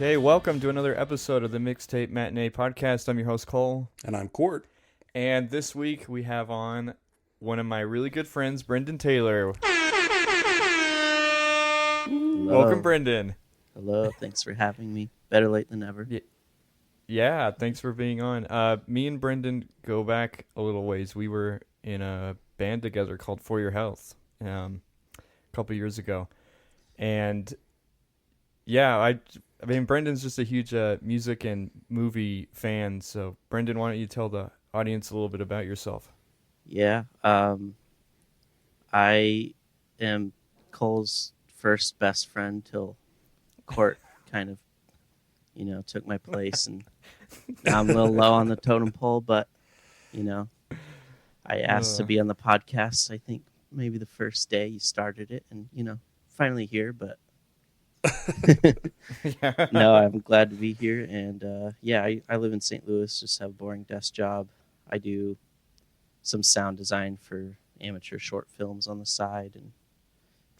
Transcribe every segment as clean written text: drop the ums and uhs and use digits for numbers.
Okay, welcome to another episode of the Mixtape Matinee Podcast. I'm your host, Cole. And I'm Court. And this week we have on one of my really good friends, Brenden Taylor. Hello. Welcome, Brenden. Hello, thanks for having me. Better late than never. Yeah, thanks for being on. Me and Brenden go back a little ways. We were in a band together called For Your Health a couple years ago. And yeah, I mean, Brendan's just a huge music and movie fan. So, Brenden, why don't you tell the audience a little bit about yourself? Yeah, I am Cole's first best friend till Court kind of, took my place, and now I'm a little low on the totem pole, but, I asked to be on the podcast, I think maybe the first day you started it, and, finally here, but no, I'm glad to be here, and I live in St. Louis, just have a boring desk job. I do some sound design for amateur short films on the side, and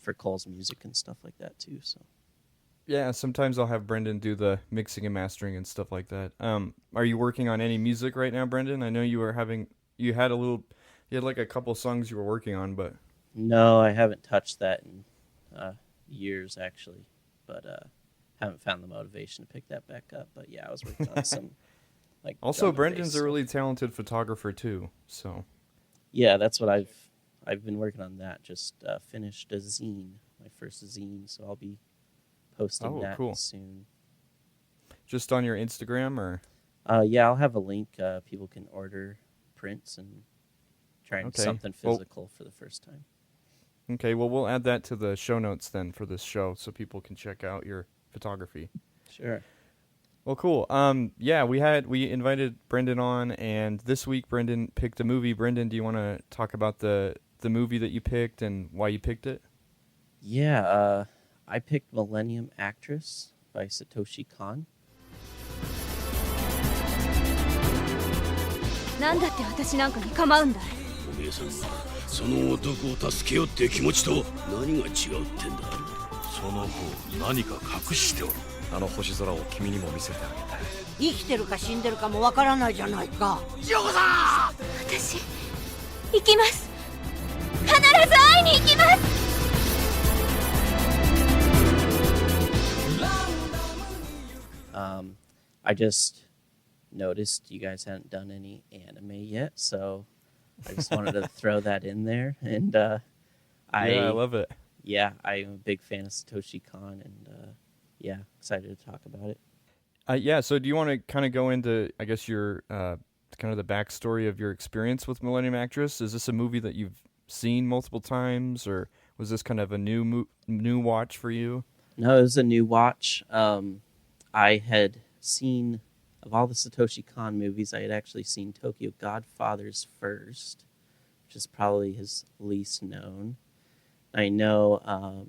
for Cole's music and stuff like that too. So yeah, sometimes I'll have Brenden do the mixing and mastering and stuff like that. Are you working on any music right now, Brenden? I know you had like a couple songs you were working on, but no, I haven't touched that in years actually, but haven't found the motivation to pick that back up. But yeah, I was working on some like. Also, Brendan's a really talented photographer too. So yeah, that's what I've been working on. That just finished a zine, my first zine, so I'll be posting that soon. Just on your Instagram, or? Yeah, I'll have a link. People can order prints and try and do something physical for the first time. Okay, well, we'll add that to the show notes then for this show so people can check out your photography. Sure. Well, cool. Yeah, we invited Brenden on, and this week Brenden picked a movie. Brenden, do you want to talk about the movie that you picked and why you picked it? Yeah, I picked Millennium Actress by Satoshi Kon. なんだって私なんかに構うんだい。お姉さんはその男を助けようって気持ちと何が違うってんだ。その子何か隠しておる。あの星空を君にも見せてあげたい。生きてるか死んでるかもわからないじゃないか。ジョコさん。私行きます。必ず会いに行きます。I just noticed you guys hadn't done any anime yet, so I just wanted to throw that in there. And I love it. Yeah, I'm a big fan of Satoshi Kon, and excited to talk about it. Yeah, so do you want to kind of go into, I guess, your kind of the backstory of your experience with Millennium Actress? Is this a movie that you've seen multiple times, or was this kind of a new watch for you? No, it was a new watch. I had seen, of all the Satoshi Kon movies, I had actually seen Tokyo Godfathers first, which is probably his least known. I know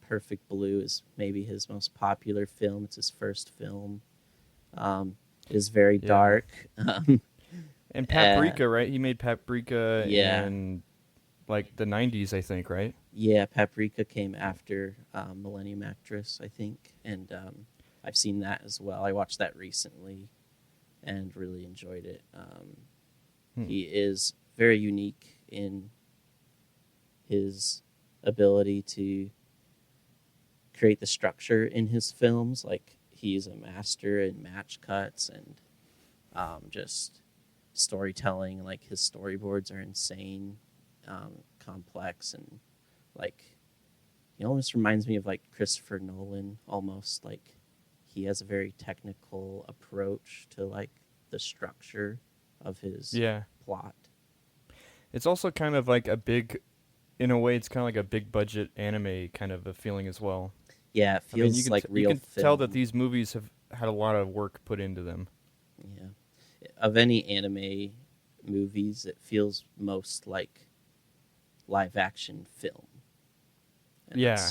Perfect Blue is maybe his most popular film. It's his first film. It is very dark. And Paprika, right? He made Paprika in like the 90s, I think, right? Yeah, Paprika came after Millennium Actress, I think, and I've seen that as well. I watched that recently and really enjoyed it. He is very unique in his ability to create the structure in his films. Like, he's a master in match cuts and just storytelling. Like, his storyboards are insane, complex, and like, he almost reminds me of like Christopher Nolan, almost. Like, he has a very technical approach to like the structure of his plot. It's also kind of like in a way, it's kind of like a big budget anime kind of a feeling as well. Yeah, it feels you can like real. You can tell that these movies have had a lot of work put into them. Yeah, of any anime movies, it feels most like live action film. And yeah.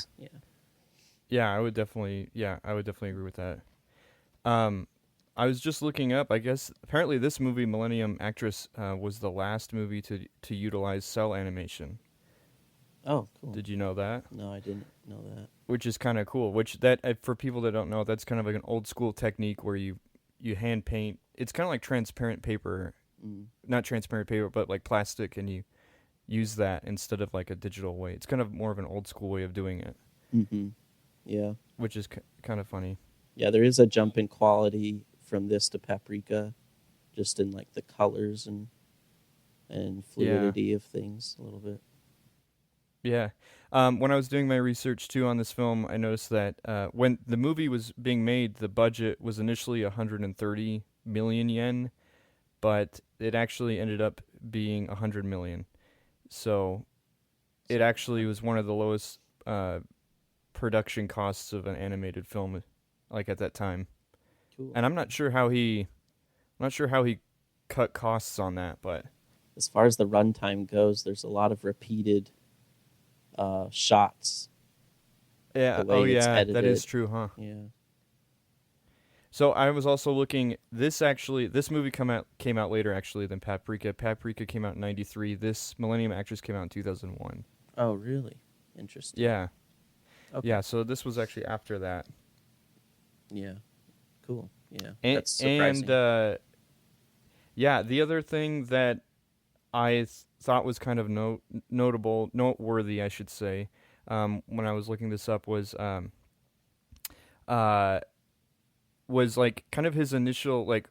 I would definitely agree with that. I was just looking up, I guess, apparently this movie, Millennium Actress, was the last movie to utilize cell animation. Oh, cool. Did you know that? No, I didn't know that. Which is kind of cool. Which that for people that don't know, that's kind of like an old school technique where you hand paint. It's kind of like transparent paper, not transparent paper, but like plastic, and you use that instead of like a digital way. It's kind of more of an old school way of doing it. Mm-hmm. Yeah. Which is kind of funny. Yeah, there is a jump in quality from this to Paprika, just in like the colors and fluidity of things a little bit. Yeah. When I was doing my research too on this film, I noticed that when the movie was being made, the budget was initially 130 million yen, but it actually ended up being 100 million. So it actually was one of the lowest production costs of an animated film, like at that time. Cool. And I'm not sure how he cut costs on that, but as far as the runtime goes, there's a lot of repeated shots. yeah, that is true, huh? Yeah. So I was also looking. This movie came out later actually than Paprika. Paprika came out in '93. This Millennium Actress came out in 2001. Oh, really? Interesting. Yeah. Okay. Yeah. So this was actually after that. Yeah. Cool. Yeah. And, That's surprising. And yeah, the other thing that I thought was kind of noteworthy, I should say, when I was looking this up was like kind of his initial like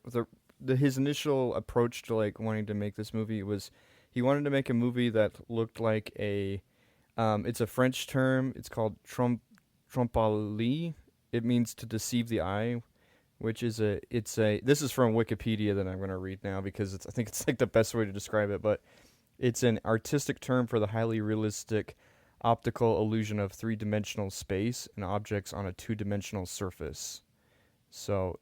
his initial approach to like wanting to make this movie was he wanted to make a movie that looked like a it's a French term. It's called tromperie. It means to deceive the eye, which is this is from Wikipedia that I'm going to read now because I think it's like the best way to describe it, but it's an artistic term for the highly realistic optical illusion of three-dimensional space and objects on a two-dimensional surface. So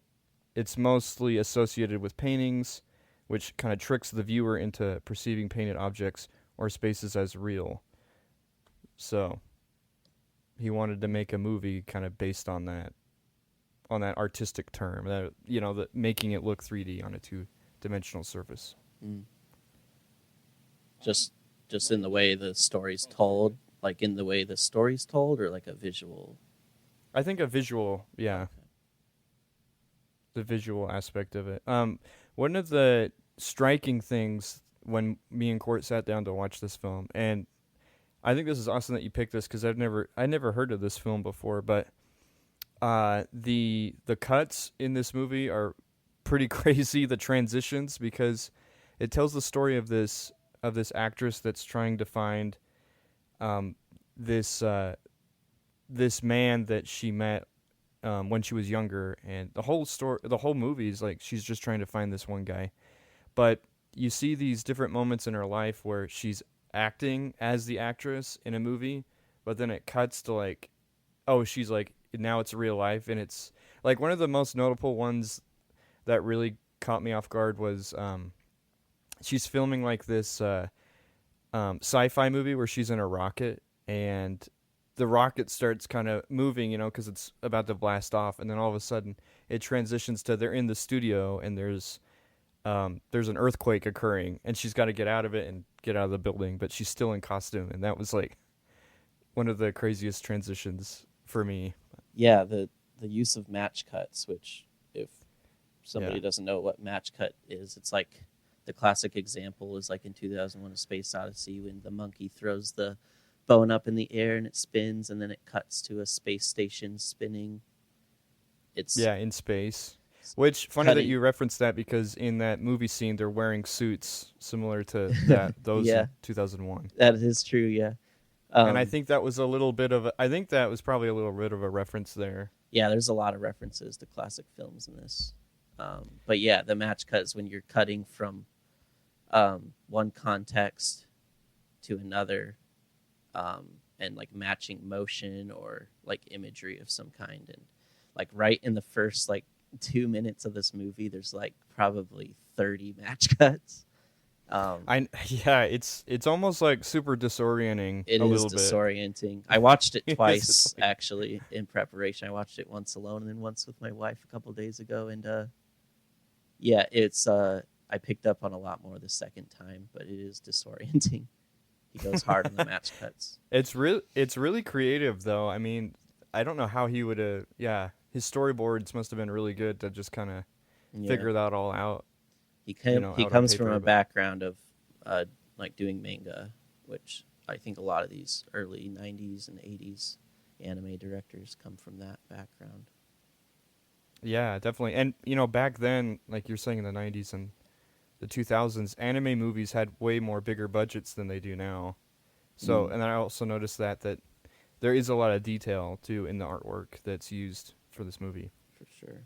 it's mostly associated with paintings, which kind of tricks the viewer into perceiving painted objects or spaces as real. So he wanted to make a movie kind of based on that artistic term, that that making it look 3D on a two-dimensional surface. Mm. Just in the way the story's told, like in the way the story's told, or like a visual. I think a visual, yeah. Okay. The visual aspect of it. One of the striking things when me and Court sat down to watch this film, and I think this is awesome that you picked this because I never heard of this film before, but the cuts in this movie are pretty crazy. The transitions, because it tells the story of this actress that's trying to find this man that she met when she was younger, and the whole movie is like she's just trying to find this one guy. But you see these different moments in her life where she's acting as the actress in a movie, but then it cuts to like, oh, she's like, now it's real life. And it's like one of the most notable ones that really caught me off guard was she's filming like this sci-fi movie where she's in a rocket, and the rocket starts kind of moving, because it's about to blast off, and then all of a sudden it transitions to they're in the studio, and there's an earthquake occurring, and she's got to get out of it and get out of the building, but she's still in costume, and that was like one of the craziest transitions for me. Yeah, the use of match cuts, which if somebody doesn't know what match cut is, it's like the classic example is like in 2001: A Space Odyssey when the monkey throws the bone up in the air and it spins, and then it cuts to a space station spinning. It's in space. Which funny that you referenced that, because in that movie scene they're wearing suits similar to those in 2001. That is true, yeah. And I think that was probably a little bit of a reference there. Yeah, there's a lot of references to classic films in this. But yeah, the match cut is when you're cutting from one context to another, and like matching motion or like imagery of some kind. And like right in the first like 2 minutes of this movie, there's like probably 30 match cuts. It's almost like super disorienting. It is disorienting. I watched it twice actually in preparation. I watched it once alone and then once with my wife a couple days ago, and it's I picked up on a lot more the second time, but it is disorienting. He goes hard on the match cuts. It's really creative though. I mean, I don't know how he would have. Yeah, his storyboards must have been really good to just kind of figure that all out. He out on comes from paper, a but- background of like doing manga, which I think a lot of these early 90s and 80s anime directors come from that background. Yeah, definitely. And back then, like you're saying in the 90s and the 2000s, anime movies had way more bigger budgets than they do now. So, and I also noticed that there is a lot of detail too in the artwork that's used for this movie. For sure.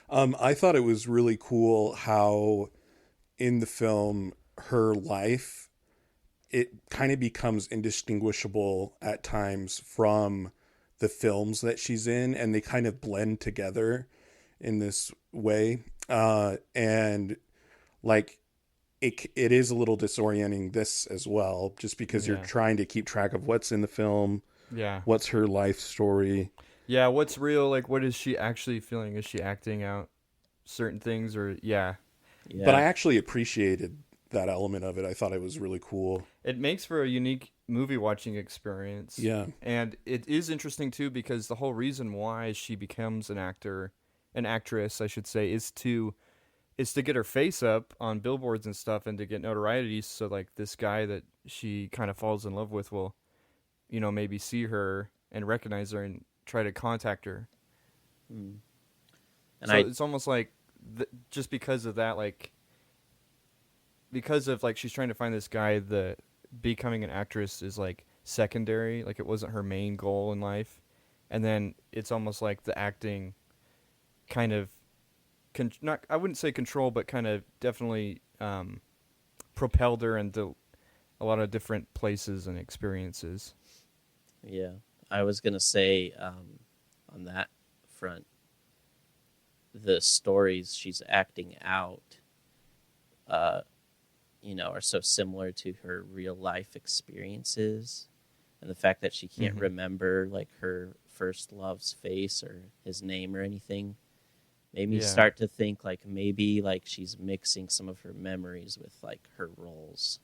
I thought it was really cool how in the film her life, it kind of becomes indistinguishable at times from the films that she's in, and they kind of blend together in this way. And like it is a little disorienting this as well, just because you're trying to keep track of what's in the film, what's her life story. Yeah, what's real? Like, what is she actually feeling? Is she acting out certain things, or But I actually appreciated that element of it. I thought it was really cool. It makes for a unique movie watching experience. Yeah. And it is interesting too, because the whole reason why she becomes an actress, I should say, is to get her face up on billboards and stuff and to get notoriety. So like this guy that she kind of falls in love with will, maybe see her and recognize her and try to contact her. And so it's almost like just because of that, like, because of like she's trying to find this guy, the becoming an actress is like secondary, like it wasn't her main goal in life, and then it's almost like the acting kind of not, I wouldn't say control, but kind of definitely propelled her into a lot of different places and experiences. Yeah, I was gonna say on that front, the stories she's acting out are so similar to her real life experiences, and the fact that she can't remember like her first love's face or his name or anything made me start to think like maybe like she's mixing some of her memories with like her roles.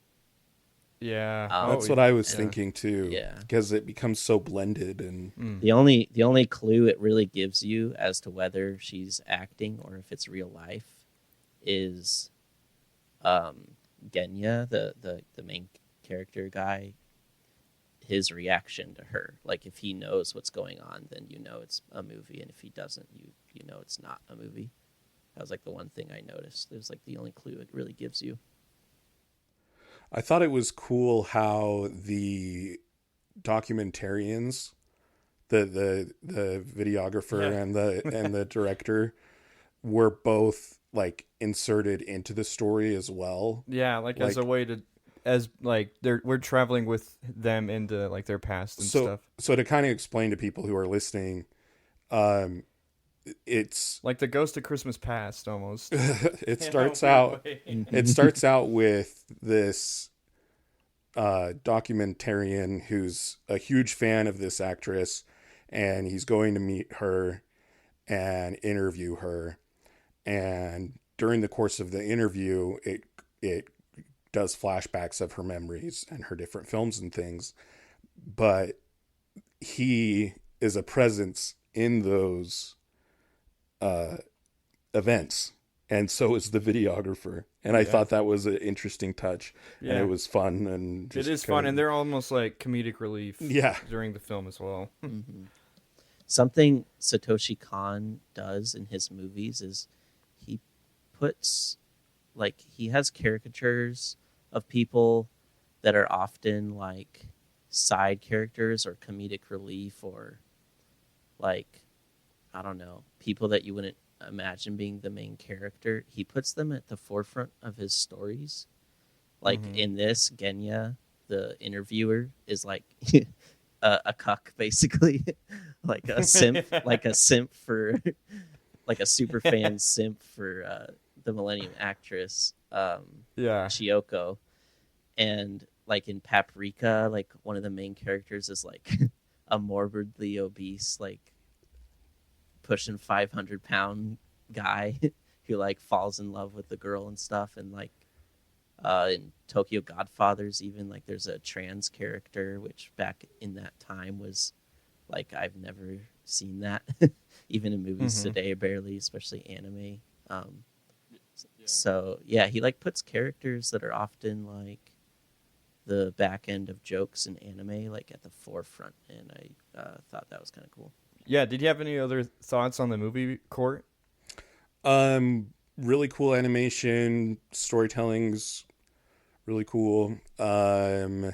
That's what I was thinking too. Because it becomes so blended, and the only clue it really gives you as to whether she's acting or if it's real life is Genya, the main character guy, his reaction to her. Like if he knows what's going on, then it's a movie, and if he doesn't, you know it's not a movie. That was like the one thing I noticed. It was like the only clue it really gives you. I thought it was cool how the documentarians, the videographer and the director were both like inserted into the story as well. Yeah, like as a way to, we're traveling with them into like their past and stuff. So to kind of explain to people who are listening, it's like the Ghost of Christmas Past almost. It starts out with this documentarian who's a huge fan of this actress, and he's going to meet her and interview her. And during the course of the interview, it does flashbacks of her memories and her different films and things. But he is a presence in those events, and so is the videographer. And I thought that was an interesting touch, and it was fun. And just it is fun, and they're almost like comedic relief during the film as well. Something Satoshi Kon does in his movies is he puts, like, he has caricatures of people that are often like side characters or comedic relief, or like, I don't know, people that you wouldn't imagine being the main character. He puts them at the forefront of his stories. Like in this, Genya, the interviewer, is like a cuck, basically. Like a simp, like a simp for, like a super fan simp for the Millennium actress, Chiyoko. And like in Paprika, like one of the main characters is like a morbidly obese, like pushing 500-pound guy who like falls in love with the girl and stuff, and like In Tokyo Godfathers, even like there's a trans character, which back in that time was like I've never seen that, even in movies today, barely, especially anime. So yeah, he like puts characters that are often like the back end of jokes in anime like at the forefront, and I thought that was kind of cool. Yeah, did you have any other thoughts on the movie, Court? Really cool animation, storytelling's really cool. I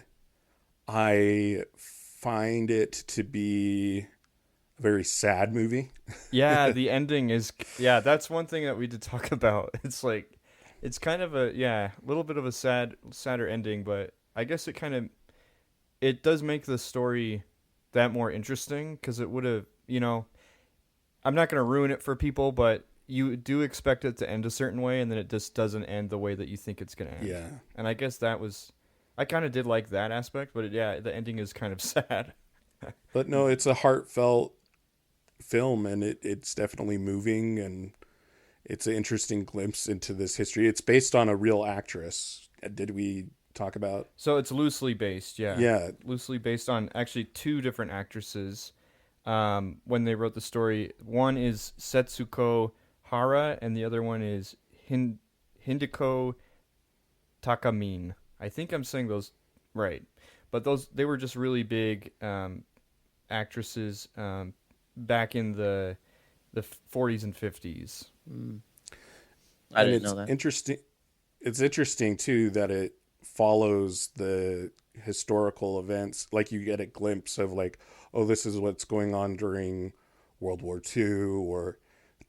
find it to be a very sad movie. Yeah, the ending is, yeah, that's one thing that we did talk about. It's like, it's kind of a, yeah, a little bit of a sadder ending, but I guess it does make the story that more interesting, because it would have, I'm not going to ruin it for people, but you do expect it to end a certain way, and then it just doesn't end the way that you think it's going to end. Yeah. And I guess I kind of did like that aspect, but the ending is kind of sad. But no, it's a heartfelt film, and it's definitely moving, and it's an interesting glimpse into this history. It's based on a real actress. Did we talk about? So it's loosely based, yeah. Yeah. Loosely based on actually two different actresses when they wrote the story. One is Setsuko Hara, and the other one is Hindiko Takamine. I think I'm saying those right. But they were just really big actresses back in the 40s and 50s. I didn't know that. It's interesting too that it follows the historical events. Like you get a glimpse of like, oh, this is what's going on during World War II or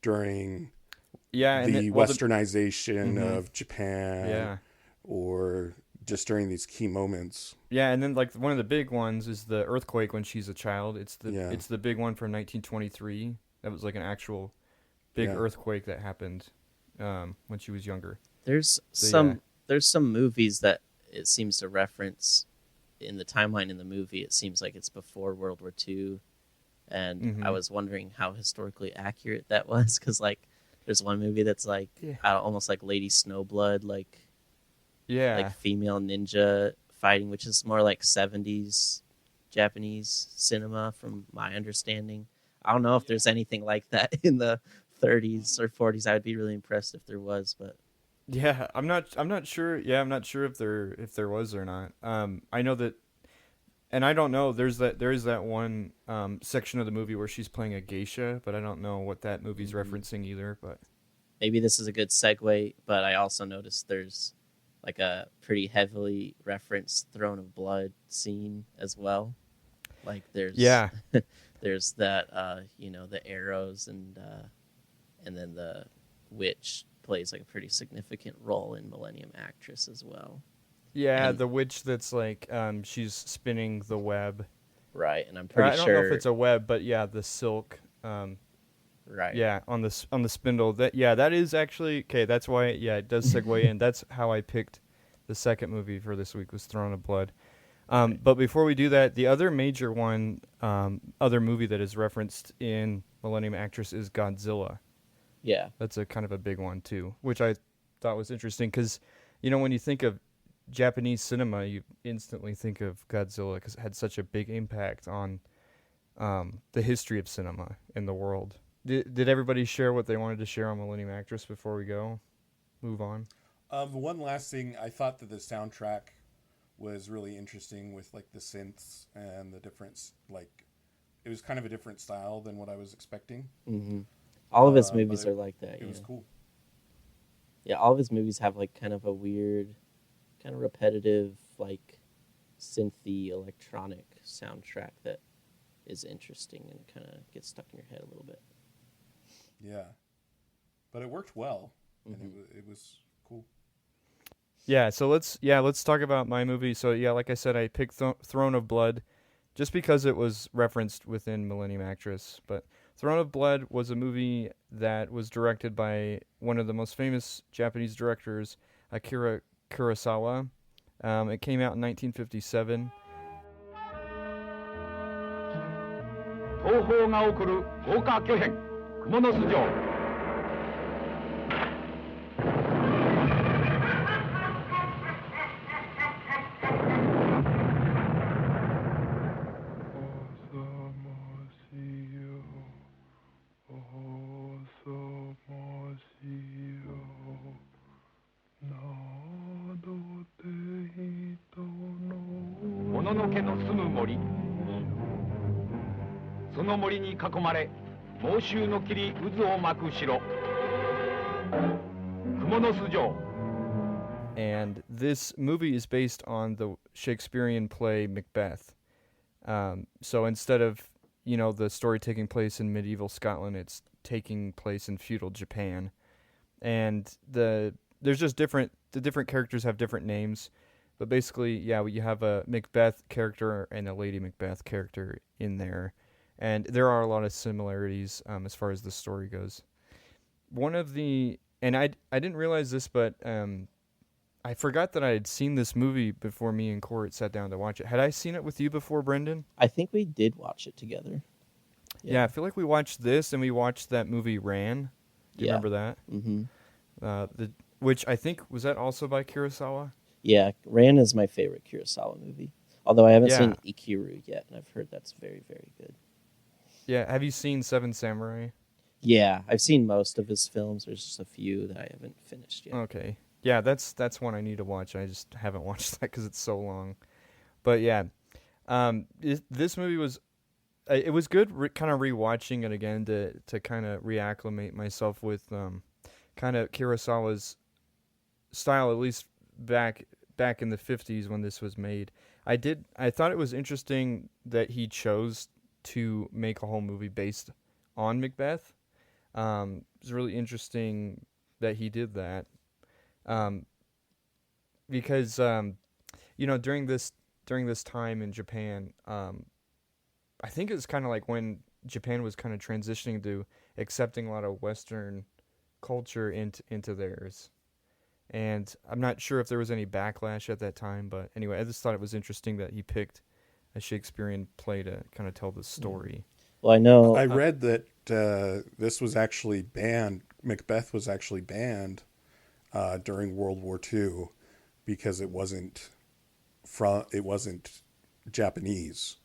during the westernization of Japan, or just during these key moments. Yeah, and then like one of the big ones is the earthquake when she's a child. It's the big one from 1923. That was like an actual big earthquake that happened when she was younger. There's some movies that it seems to reference in the timeline in the movie. It seems like it's before World War II, and I was wondering how historically accurate that was, because like there's one movie that's like almost like Lady Snowblood, like female ninja fighting, which is more like 70s Japanese cinema from my understanding. I don't know if there's anything like that in the 30s or 40s. I would be really impressed if there was, but yeah, I'm not sure. Yeah, I'm not sure if there was or not. I know that, and I don't know. There is that one section of the movie where she's playing a geisha, but I don't know what that movie's referencing either. But maybe this is a good segue. But I also noticed there's like a pretty heavily referenced Throne of Blood scene as well. Like there's there's that the arrows and then the witch plays like a pretty significant role in Millennium Actress as well. Yeah, and the witch that's like she's spinning the web. Right, and I'm pretty sure I don't know if it's a web, but yeah, the silk. Right. Yeah, on the spindle. That is actually okay. That's why it does segue in. That's how I picked the second movie for this week was Throne of Blood. But before we do that, the other major one, other movie that is referenced in Millennium Actress is Godzilla. Yeah. That's a kind of a big one too, which I thought was interesting because, when you think of Japanese cinema, you instantly think of Godzilla because it had such a big impact on the history of cinema in the world. Did everybody share what they wanted to share on Millennium Actress before we move on? One last thing, I thought that the soundtrack was really interesting with like the synths and the difference. Like it was kind of a different style than what I was expecting. Mm-hmm. All of his movies are like that. It was cool. Yeah, all of his movies have like kind of a weird, kind of repetitive, like synthy electronic soundtrack that is interesting and kind of gets stuck in your head a little bit. Yeah, but it worked well, and it was cool. Yeah, so let's talk about my movie. So yeah, like I said, I picked Throne of Blood just because it was referenced within Millennium Actress, but Throne of Blood was a movie that was directed by one of the most famous Japanese directors, Akira Kurosawa. It came out in 1957. 東方が起こる豪華巨変蜘蛛巣城 I もの家の住む森、その森に囲まれ猛襲の霧渦を巻く城、蜘蛛の巣城。 And this movie is based on the Shakespearean play Macbeth. So instead of, the story taking place in medieval Scotland, it's taking place in feudal Japan. And there's just the different characters have different names. But basically, you have a Macbeth character and a Lady Macbeth character in there. And there are a lot of similarities as far as the story goes. And I didn't realize this, but I forgot that I had seen this movie before me and Court sat down to watch it. Had I seen it with you before, Brendan? I think we did watch it together. Yeah, I feel like we watched this and we watched that movie Ran. Do you remember that? Mm-hmm. Which I think, was that also by Kurosawa? Yeah, Ran is my favorite Kurosawa movie. Although I haven't seen Ikiru yet, and I've heard that's very, very good. Yeah, have you seen Seven Samurai? Yeah, I've seen most of his films. There's just a few that I haven't finished yet. Okay. Yeah, that's one I need to watch. I just haven't watched that because it's so long. But yeah, this movie was good. Kind of rewatching it again to kind of reacclimate myself with kind of Kurosawa's style, at least back in the 50s when this was made. I thought it was interesting that he chose to make a whole movie based on Macbeth. It was really interesting that he did that. Because during this time in Japan, I think it was kind of like when Japan was kind of transitioning to accepting a lot of Western culture into theirs, and I'm not sure if there was any backlash at that time, but anyway, I just thought it was interesting that he picked a Shakespearean play to kind of tell the story. Well, I know I read that this was actually banned. Macbeth was actually banned during World War II because it wasn't Japanese.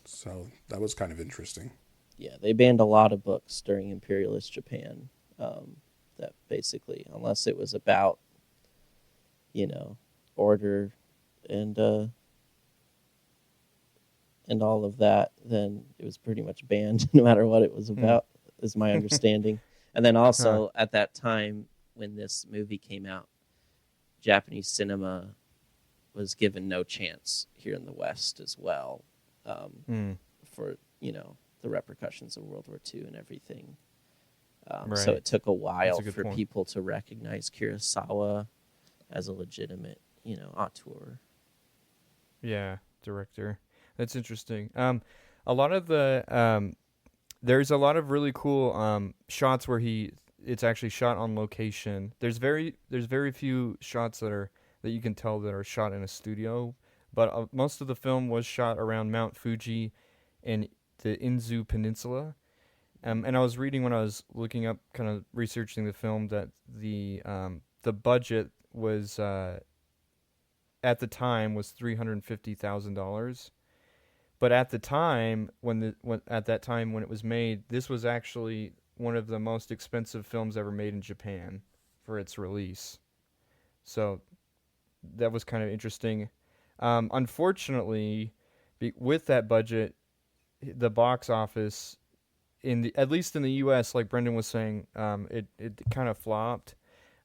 So that was kind of interesting. Yeah, they banned a lot of books during imperialist Japan. That basically, unless it was about, order and all of that, then it was pretty much banned no matter what it was about, is my understanding. And then also at that time when this movie came out, Japanese cinema was given no chance here in the West as well, for, the repercussions of World War II and everything. Right. So it took a while for people to recognize Kurosawa as a legitimate, auteur. Yeah, director. That's interesting. A lot of the there's a lot of really cool shots where it's actually shot on location. There's very few shots that you can tell that are shot in a studio, but most of the film was shot around Mount Fuji and the Inzu Peninsula. And I was reading when I was looking up, kind of researching the film, that the budget was at the time was $350,000. But at the time when it was made, this was actually one of the most expensive films ever made in Japan for its release. So that was kind of interesting. Unfortunately, with that budget, the box office at least in the U.S., like Brendan was saying, it kind of flopped.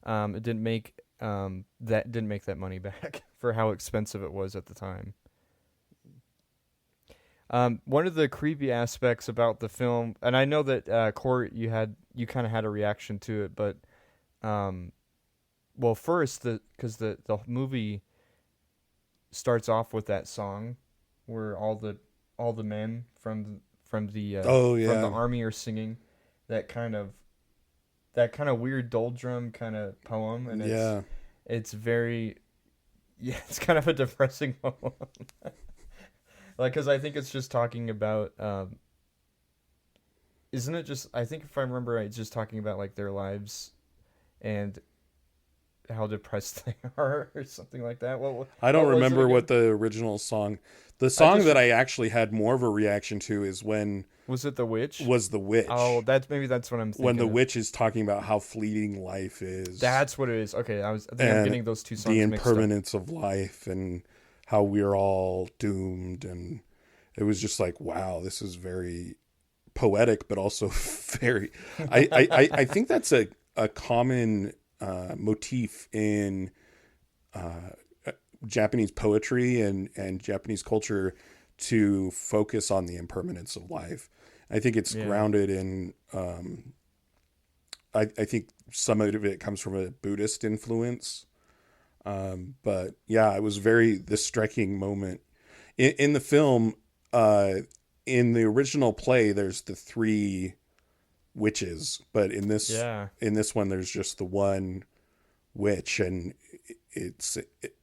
It didn't make that money back for how expensive it was at the time. One of the creepy aspects about the film, and I know that Court, you kind of had a reaction to it, but well, first because the movie starts off with that song where all the men from the army are singing that kind of weird doldrum kind of poem, and it's very it's kind of a depressing poem. Like, because I think it's just talking about, isn't it just, I think if I remember right, it's just talking about, like, their lives and how depressed they are or something like that. I don't remember what the original song, the song that I actually had more of a reaction to is when... Was it The Witch? Was The Witch. Oh, maybe that's what I'm thinking. When The Witch is talking about how fleeting life is. That's what it is. Okay, I think I'm getting those two songs the mixed up. impermanence of life and how we're all doomed, and it was just like, wow, this is very poetic, but also very. I think that's a common motif in Japanese poetry and Japanese culture, to focus on the impermanence of life. I think it's grounded in. I think some of it comes from a Buddhist influence. But yeah, it was this striking moment in the film. In the original play, there's the 3 witches, but in this one, there's just the one witch, and it's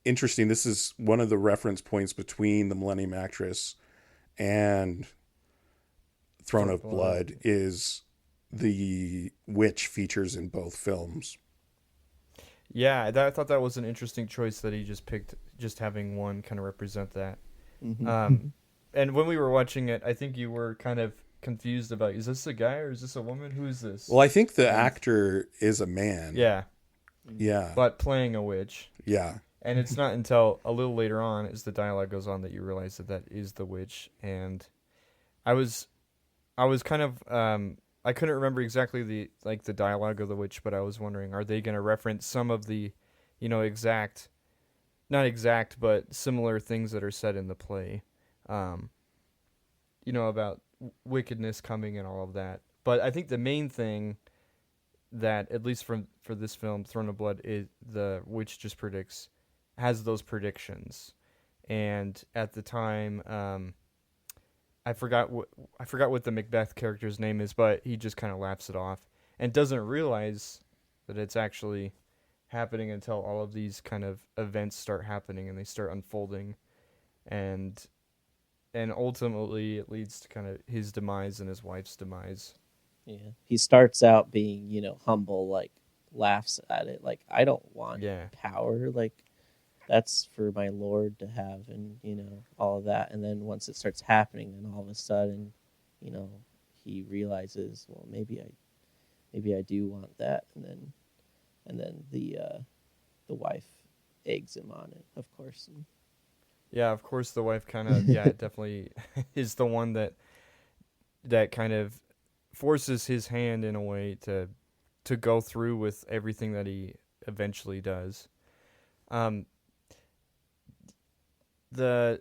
interesting. This is one of the reference points between the Millennium Actress and Throne of Blood is the witch features in both films. Yeah, I thought that was an interesting choice that he just picked, just having one kind of represent that. Mm-hmm. And when we were watching it, I think you were kind of confused about, is this a guy or is this a woman? Who is this? Well, I think the actor is a man. Yeah. Yeah. But playing a witch. Yeah. And it's not until a little later on, as the dialogue goes on, that you realize that is the witch. And I was kind of, I couldn't remember exactly the dialogue of the witch, but I was wondering, are they going to reference some of the, not exact, but similar things that are said in the play, about wickedness coming and all of that. But I think the main thing that, at least for this film, Throne of Blood, is the witch just has those predictions. And at the time, I forgot what the Macbeth character's name is, but he just kind of laughs it off and doesn't realize that it's actually happening until all of these kind of events start happening and they start unfolding, and ultimately it leads to kind of his demise and his wife's demise. Yeah, he starts out being, humble, like laughs at it, like, I don't want power, like that's for my lord to have, and all of that. And then once it starts happening, then all of a sudden, he realizes, well, maybe I do want that, and then the wife eggs him on it, of course. Yeah, of course the wife kind of definitely is the one that kind of forces his hand in a way to go through with everything that he eventually does. Like I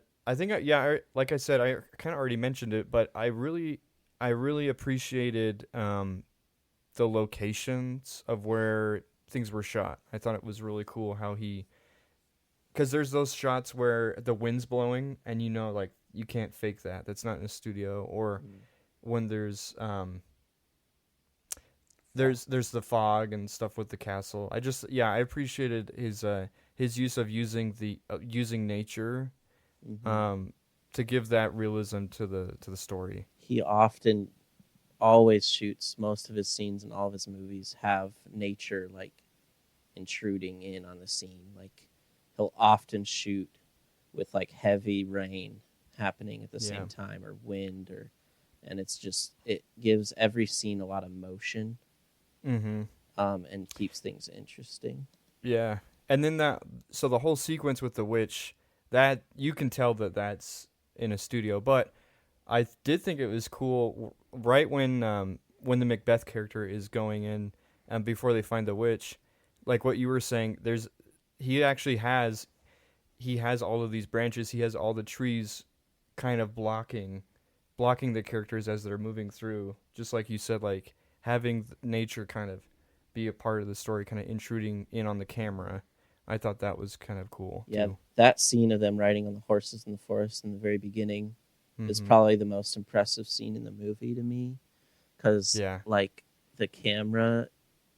said, I kind of already mentioned it, but I really appreciated the locations of where things were shot. I thought it was really cool how because there's those shots where the wind's blowing and like you can't fake that. That's not in a studio. Or when there's the fog and stuff with the castle. I appreciated his use of using nature to give that realism to the story. He often always shoots, most of his scenes in all of his movies have nature like intruding in on the scene. Like he'll often shoot with like heavy rain happening at the same time, or wind, and it's just, it gives every scene a lot of motion. And keeps things interesting. Yeah. And then so the whole sequence with the witch, that you can tell that's in a studio, but I did think it was cool right when the Macbeth character is going in, and before they find the witch, like what you were saying, he has all of these branches, he has all the trees kind of blocking the characters as they're moving through, just like you said, like having nature kind of be a part of the story, kind of intruding in on the camera. I thought that was kind of cool. Yeah, too. That scene of them riding on the horses in the forest in the very beginning is probably the most impressive scene in the movie to me, because like the camera,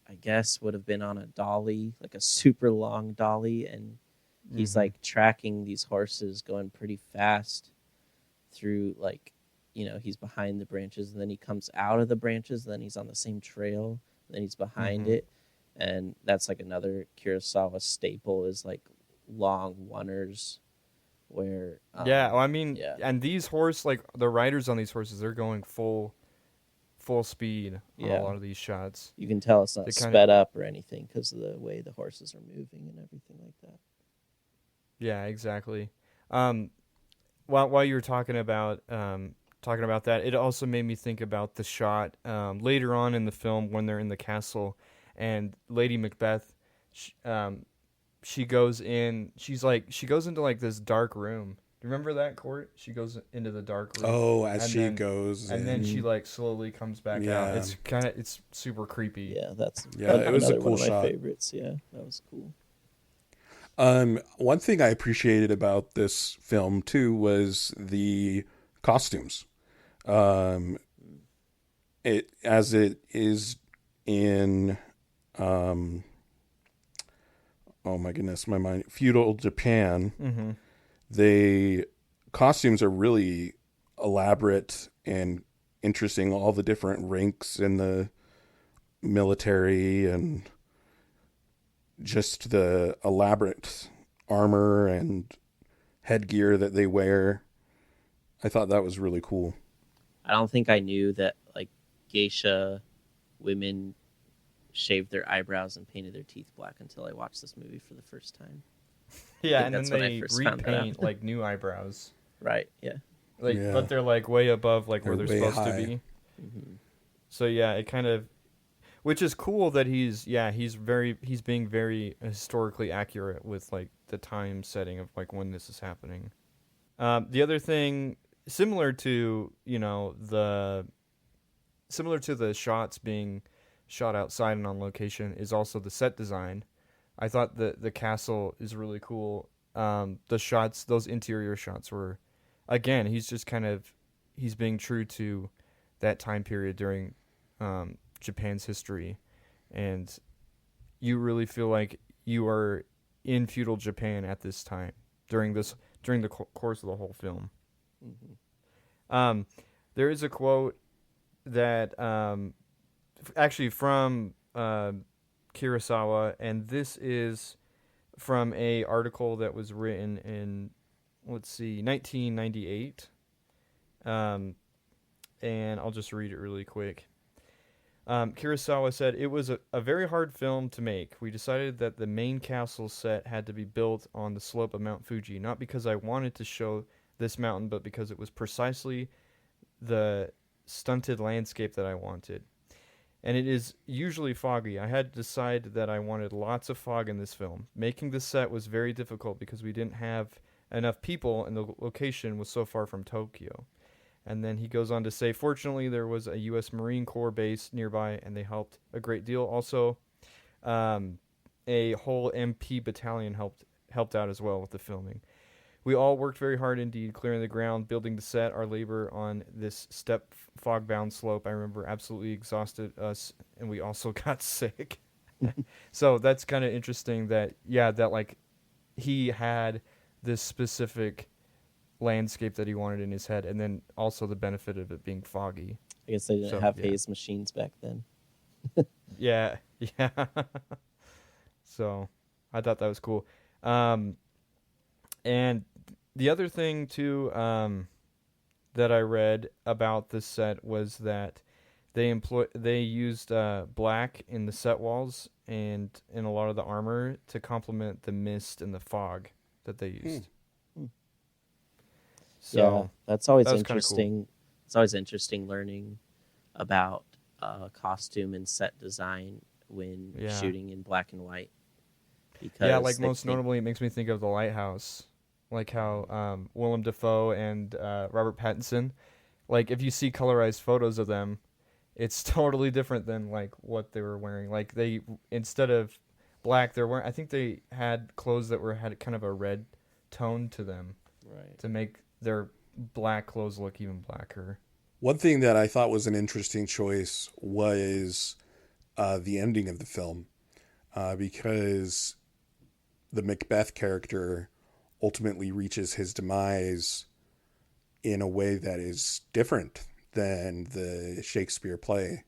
I guess, would have been on a dolly, like a super long dolly, and he's like tracking these horses going pretty fast through, like, he's behind the branches, and then he comes out of the branches, and then he's on the same trail, and then he's behind it. And that's like another Kurosawa staple, is like long oneers where and these like the riders on these horses, they're going full speed on a lot of these shots. You can tell it's not sped up or anything because of the way the horses are moving and everything like that. Yeah, exactly. Um, while you were talking about that, it also made me think about the shot later on in the film when they're in the castle, and Lady Macbeth, she goes in. She goes into like this dark room. Do you remember that, Court? She goes into the dark room. Oh, as and she then, goes, and then she like slowly comes back out. Yeah. It's super creepy. Yeah, that's it was a another cool one of my shot. favorites. Yeah, that was cool. One thing I appreciated about this film too was the costumes. It is in, oh my goodness, my mind, feudal Japan. Mm-hmm. The costumes are really elaborate and interesting. All the different ranks in the military and just the elaborate armor and headgear that they wear. I thought that was really cool. I don't think I knew that like geisha women shaved their eyebrows and painted their teeth black until I watched this movie for the first time. Yeah, think and that's then when I they first found that repaint out. like new eyebrows. Right. Yeah. Like, Yeah. but they're like way above like where They're they're way supposed to high. be. Mm-hmm. So yeah, it kind of, which is cool that he's being very historically accurate with like the time setting of like when this is happening. The other thing, similar to the shots being shot outside and on location, is also the set design. I thought the castle is really cool. The shots, those interior shots were, again, he's being true to that time period during Japan's history, and you really feel like you are in feudal Japan at this time during the course of the whole film. Mm-hmm. There is a quote that actually from Kurosawa, and this is from a article that was written in 1998. And I'll just read it really quick. Kurosawa said, "It was a very hard film to make. We decided that the main castle set had to be built on the slope of Mount Fuji, not because I wanted to show this mountain, but because it was precisely the stunted landscape that I wanted. And it is usually foggy. I had to decide that I wanted lots of fog in this film. Making the set was very difficult because we didn't have enough people and the location was so far from Tokyo." And then he goes on to say, "Fortunately, there was a U.S. Marine Corps base nearby, and they helped a great deal. Also, a whole MP battalion helped out as well with the filming. We all worked very hard indeed, clearing the ground, building the set. Our labor on this steep fog-bound slope, I remember, absolutely exhausted us, and we also got sick." So that's kind of interesting that like he had this specific landscape that he wanted in his head, and then also the benefit of it being foggy. I guess they didn't So, have yeah. haze machines back then. Yeah. So I thought that was cool. And the other thing too that I read about this set was that they used black in the set walls and in a lot of the armor to complement the mist and the fog that they used. So yeah, that's always that was kinda interesting. It's always interesting learning about costume and set design when Yeah. shooting in black and white. Because yeah, like they most think- notably, it makes me think of The Lighthouse, like how Willem Dafoe and Robert Pattinson, like if you see colorized photos of them, it's totally different than like what they were wearing. Like they, instead of black, they're wearing, I think they had clothes that had kind of a red tone to them right. to make their black clothes look even blacker. One thing that I thought was an interesting choice was the ending of the film, because the Macbeth character ultimately reaches his demise in a way that is different than the Shakespeare play,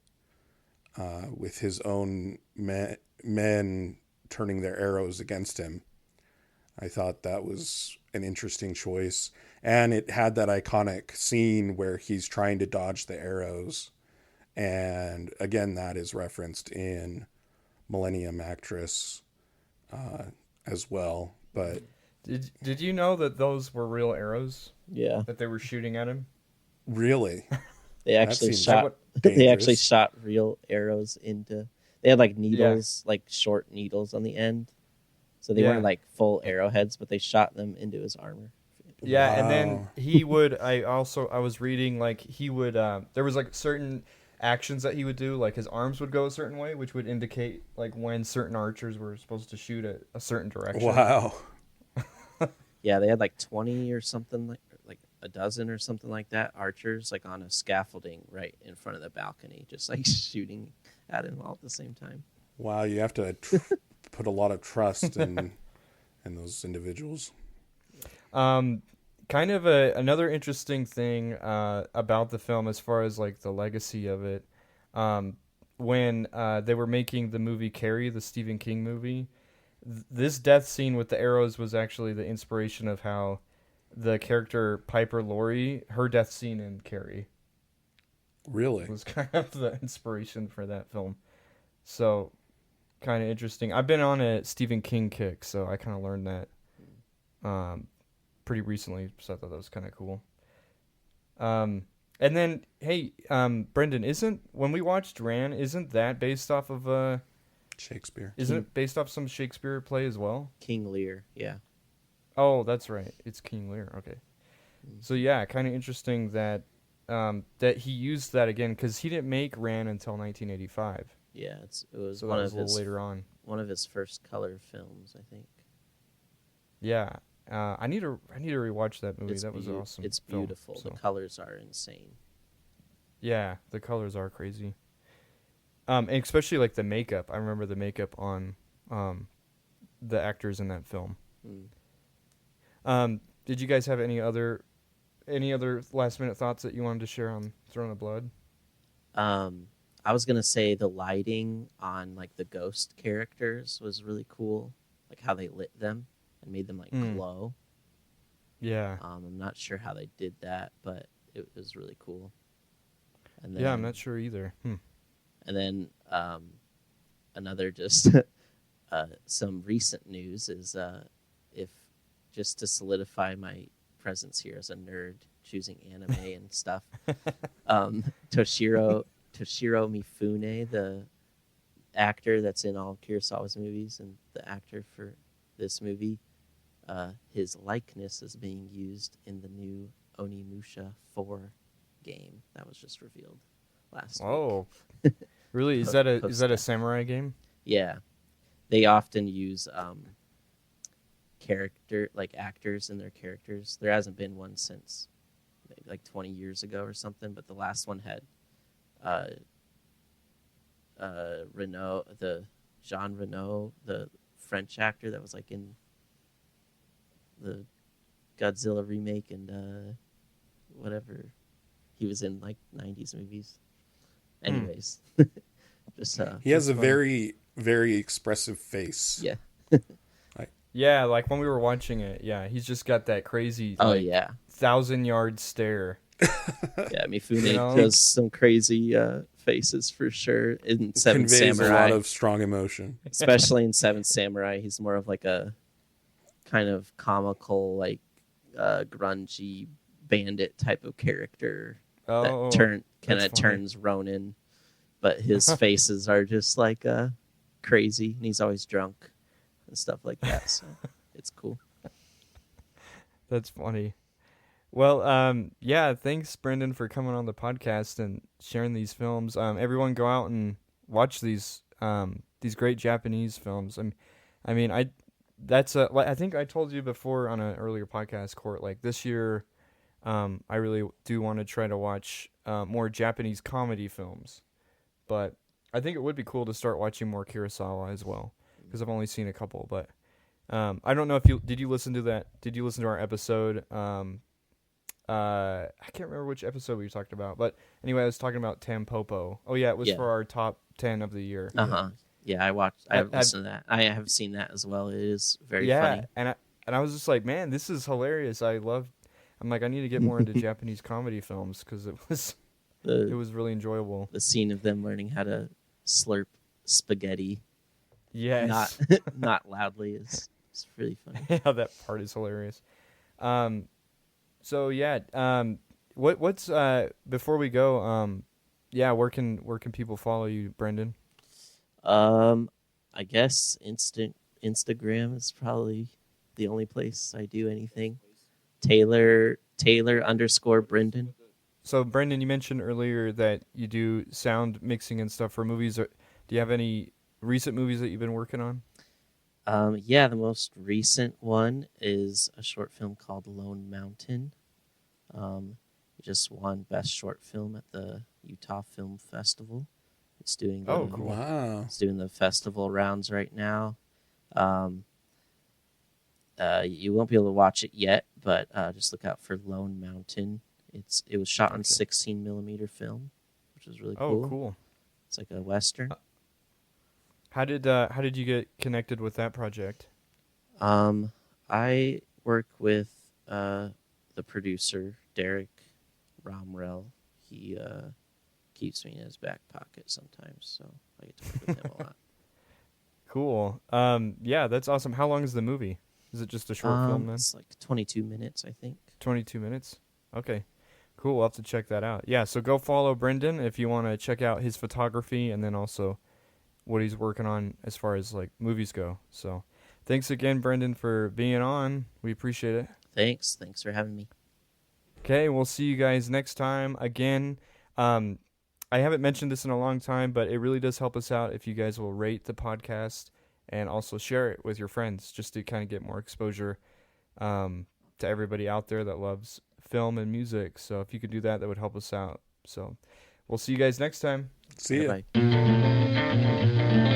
with his own men turning their arrows against him. I thought that was an interesting choice. And it had that iconic scene where he's trying to dodge the arrows. And again, that is referenced in Millennium Actress as well. But Did you know that those were real arrows Yeah, that they were shooting at him? Really? they actually seems shot. They actually dangerous. shot real arrows into. They had like Yeah. needles, like short needles on the end, so they weren't Yeah. like full arrowheads, but they shot them into his armor. Yeah, and then Wow. he would. I was reading like he would. There was like certain actions that he would do, like his arms would go a certain way, which would indicate like when certain archers were supposed to shoot at a certain direction. Wow. Yeah, they had like 20 or something, like a dozen or something like that, archers like on a scaffolding right in front of the balcony, just like shooting at him all at the same time. Wow, you have to put a lot of trust in those individuals. Kind of another interesting thing about the film, as far as like the legacy of it, when they were making the movie Carrie, the Stephen King movie, this death scene with the arrows was actually the inspiration of how the character Piper Laurie, her death scene in Carrie, Really? was kind of the inspiration for that film. So, kind of interesting. I've been on a Stephen King kick, so I kind of learned that pretty recently, so I thought that was kind of cool. And then, hey, Brendan, when we watched Ran, isn't that based off of Shakespeare. isn't it based off some Shakespeare play as well? King Lear, yeah. Oh, that's right. It's King Lear. Okay. So yeah, kind of interesting that that he used that again, because he didn't make Ran until 1985. Yeah, it was So one that was of a little his later on. one of his first color films, I think. Yeah. I need to rewatch that movie. That was awesome. It's film, beautiful. so. The colors are insane. Yeah, the colors are crazy. And especially like the makeup. I remember the makeup on the actors in that film. Did you guys have any other last minute thoughts that you wanted to share on Throne of Blood? I was gonna say the lighting on like the ghost characters was really cool, like how they lit them and made them like glow. Yeah. I'm not sure how they did that, but it was really cool. And then, Yeah, I'm not sure either. And then another just some recent news is if just to solidify my presence here as a nerd choosing anime and stuff, Toshiro Mifune, the actor that's in all Kurosawa's movies and the actor for this movie, his likeness is being used in the new Onimusha 4 game that was just revealed last week. Oh. Really? Is that a samurai game? Yeah, they often use actors in their characters. There hasn't been one since maybe like 20 years ago or something, but the last one had Jean Reno, the French actor that was like in the Godzilla remake and whatever. He was in like 90s movies. Anyways, just He has a fun. very, very expressive face. yeah. Yeah, like when we were watching it, yeah, he's just got that crazy Oh like, yeah. 1,000-yard stare. Yeah, Mifune You know? does some crazy faces for sure in Seven Conveys Samurai. a lot of strong emotion. Especially in Seven Samurai, he's more of like a kind of comical, like grungy bandit type of character Oh, that that's funny. turns Ronin, but his faces are just like crazy, and he's always drunk and stuff like that. So it's cool. That's funny. Well, yeah, thanks, Brendan, for coming on the podcast and sharing these films. Everyone go out and watch these great Japanese films. I think I told you before on an earlier podcast, Court, like this year, I really do want to try to watch more Japanese comedy films. But I think it would be cool to start watching more Kurosawa as well, because I've only seen a couple. But I don't know if did you listen to that? Did you listen to our episode? I can't remember which episode we talked about, but anyway, I was talking about Tampopo. Oh yeah, it was for our top 10 of the year. Yeah, I listened to that. I have seen that as well. It is very funny. and I was just like, man, this is hilarious. I'm like, I need to get more into Japanese comedy films because it was really enjoyable. The scene of them learning how to slurp spaghetti, Yes. not loudly, is It's really funny. Yeah, that part is hilarious. So yeah, what's before we go, yeah, where can people follow you, Brenden? I guess Instagram is probably the only place I do anything. Taylor _ Brenden. So Brenden, you mentioned earlier that you do sound mixing and stuff for movies. Do you have any recent movies that you've been working on? Yeah, the most recent one is a short film called Lone Mountain. It just won Best Short Film at the Utah Film Festival. It's doing the, Oh, cool. Wow. It's doing the festival rounds right now. You won't be able to watch it yet, but just look out for Lone Mountain. It was shot on 16 millimeter film, which was really cool. Oh, cool. It's like a Western. How did you get connected with that project? I work with the producer, Derek Romrell. He keeps me in his back pocket sometimes, so I get to work with him a lot. Cool. Yeah, that's awesome. How long is the movie? Is it just a short film then? It's like 22 minutes, I think. 22 minutes? Okay. Cool. We'll have to check that out. Yeah, so go follow Brenden if you want to check out his photography and then also what he's working on as far as like movies go. So thanks again, Brenden, for being on. We appreciate it. Thanks for having me. Okay, we'll see you guys next time. Again, I haven't mentioned this in a long time, but it really does help us out if you guys will rate the podcast and also share it with your friends just to kind of get more exposure to everybody out there that loves film and music. So if you could do that, that would help us out. So we'll see you guys next time. See ya. Bye.